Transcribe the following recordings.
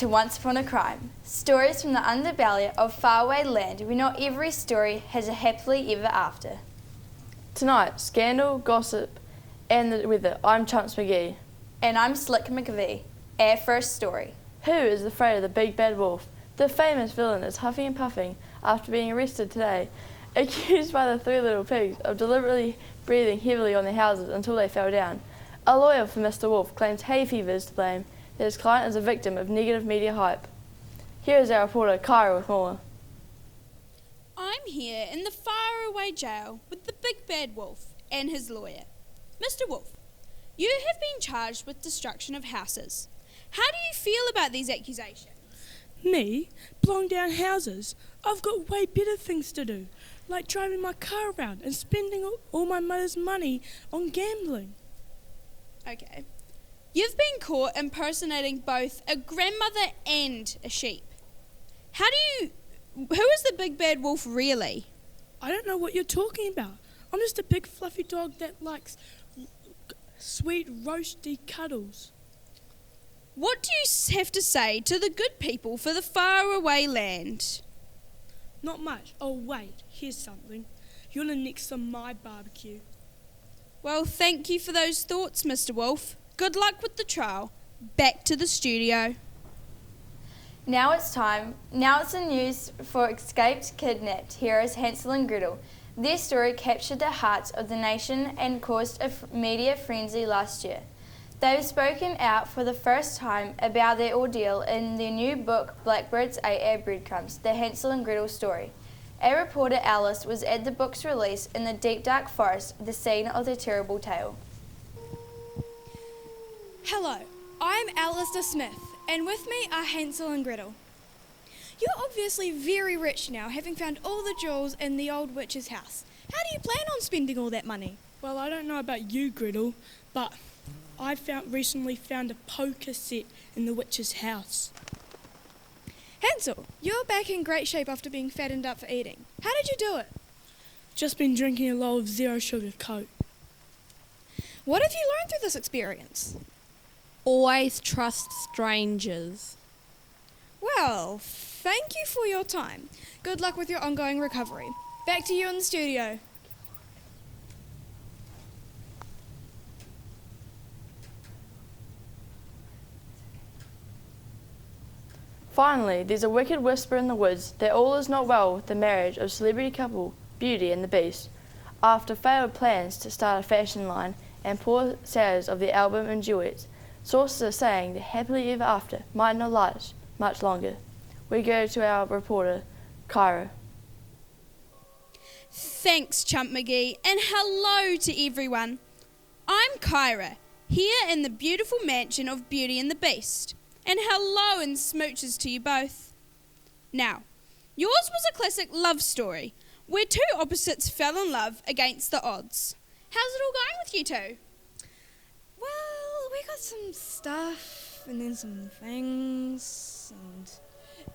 to Once Upon a Crime, stories from the underbelly of faraway land where not every story has a happily ever after. Tonight, scandal, gossip, and the weather. I'm Chumps McGee. And I'm Slick McVie. Our first story. Who is afraid of the big bad wolf? The famous villain is huffing and puffing after being arrested today, accused by the three little pigs of deliberately breathing heavily on their houses until they fell down. A lawyer for Mr. Wolf claims hay fever is to blame, that his client is a victim of negative media hype. Here is our reporter, Kyra, with more. I'm here in the faraway jail with the big bad wolf and his lawyer. Mr. Wolf, you have been charged with destruction of houses. How do you feel about these accusations? Me? Blowing down houses? I've got way better things to do, like driving my car around and spending all my mother's money on gambling. Okay. You've been caught impersonating both a grandmother and a sheep. Who is the big bad wolf really? I don't know what you're talking about. I'm just a big fluffy dog that likes sweet roasty cuddles. What do you have to say to the good people for the faraway land? Not much. Oh wait, here's something. You want to nix some my barbecue? Well, thank you for those thoughts, Mr. Wolf. Good luck with the trial. Back to the studio. Now it's the news for escaped kidnapped heroes Hansel and Gretel. Their story captured the hearts of the nation and caused a media frenzy last year. They've spoken out for the first time about their ordeal in their new book, Blackbirds Ate Our Breadcrumbs, the Hansel and Gretel story. Our reporter Alice was at the book's release in the deep dark forest, the scene of their terrible tale. Hello, I'm Alistair Smith, and with me are Hansel and Gretel. You're obviously very rich now, having found all the jewels in the old witch's house. How do you plan on spending all that money? Well, I don't know about you, Gretel, but I recently found a poker set in the witch's house. Hansel, you're back in great shape after being fattened up for eating. How did you do it? Just been drinking a lot of zero sugar Coke. What have you learned through this experience? Always trust strangers. Well, thank you for your time. Good luck with your ongoing recovery. Back to you in the studio. Finally, there's a wicked whisper in the woods that all is not well with the marriage of celebrity couple Beauty and the Beast. After failed plans to start a fashion line and poor sales of the album and duets, sources are saying that happily ever after might not last much longer. We go to our reporter, Kyra. Thanks, Chump McGee, and hello to everyone. I'm Kyra, here in the beautiful mansion of Beauty and the Beast. And hello and smooches to you both. Now, yours was a classic love story, where two opposites fell in love against the odds. How's it all going with you two? Well, we got some stuff and then some things and...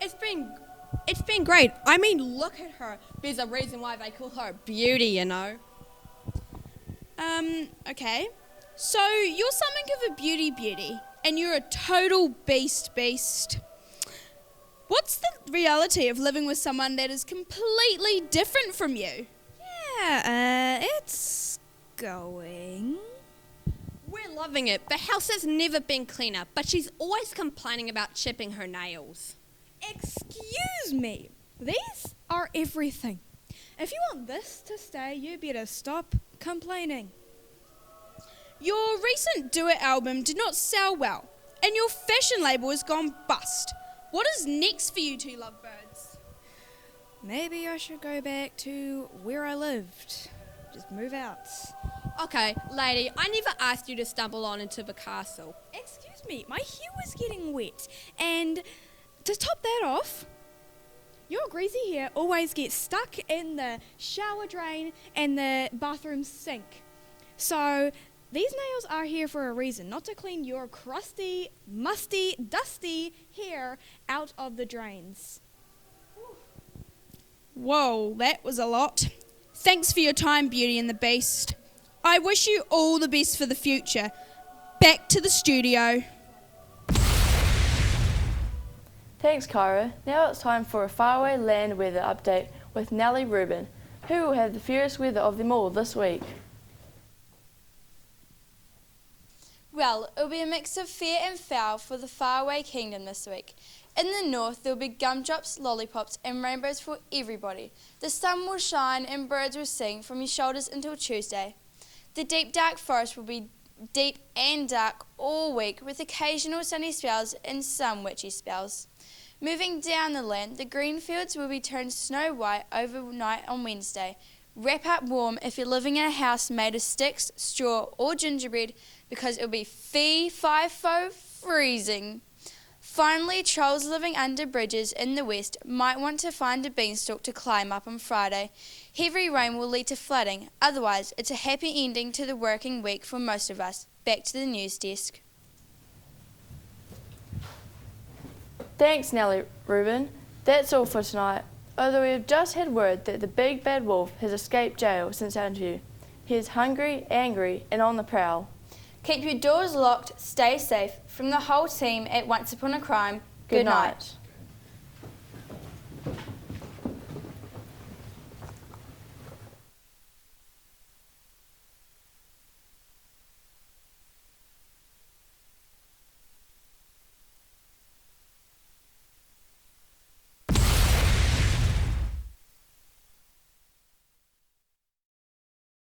It's been great. I mean, look at her. There's a reason why they call her Beauty, you know. Okay. So, you're something of a beauty, and you're a total beast. What's the reality of living with someone that is completely different from you? Yeah, it's going. We're loving it. The house has never been cleaner, but she's always complaining about chipping her nails. Excuse me. These are everything. If you want this to stay, you better stop complaining. Your recent duet album did not sell well, and your fashion label has gone bust. What is next for you two lovebirds? Maybe I should go back to where I lived. Just move out. Okay, lady, I never asked you to stumble on into the castle. Excuse me, my hair was getting wet. And to top that off, your greasy hair always gets stuck in the shower drain and the bathroom sink. So these nails are here for a reason, not to clean your crusty, musty, dusty hair out of the drains. Whoa, that was a lot. Thanks for your time, Beauty and the Beast. I wish you all the best for the future. Back to the studio. Thanks, Kyra. Now it's time for a faraway land weather update with Nellie Rubin, who will have the fiercest weather of them all this week. Well, it'll be a mix of fair and foul for the faraway kingdom this week. In the north, there'll be gumdrops, lollipops and rainbows for everybody. The sun will shine and birds will sing from your shoulders until Tuesday. The deep dark forest will be deep and dark all week with occasional sunny spells and some witchy spells. Moving down the land, the green fields will be turned snow white overnight on Wednesday. Wrap up warm if you're living in a house made of sticks, straw or gingerbread because it'll be fee-fi-fo freezing. Finally, trolls living under bridges in the west might want to find a beanstalk to climb up on Friday. Heavy rain will lead to flooding. Otherwise, it's a happy ending to the working week for most of us. Back to the news desk. Thanks, Nellie Rubin. That's all for tonight. Although we have just had word that the big bad wolf has escaped jail since our interview. He is hungry, angry, and on the prowl. Keep your doors locked, stay safe. From the whole team at Once Upon a Crime, good night.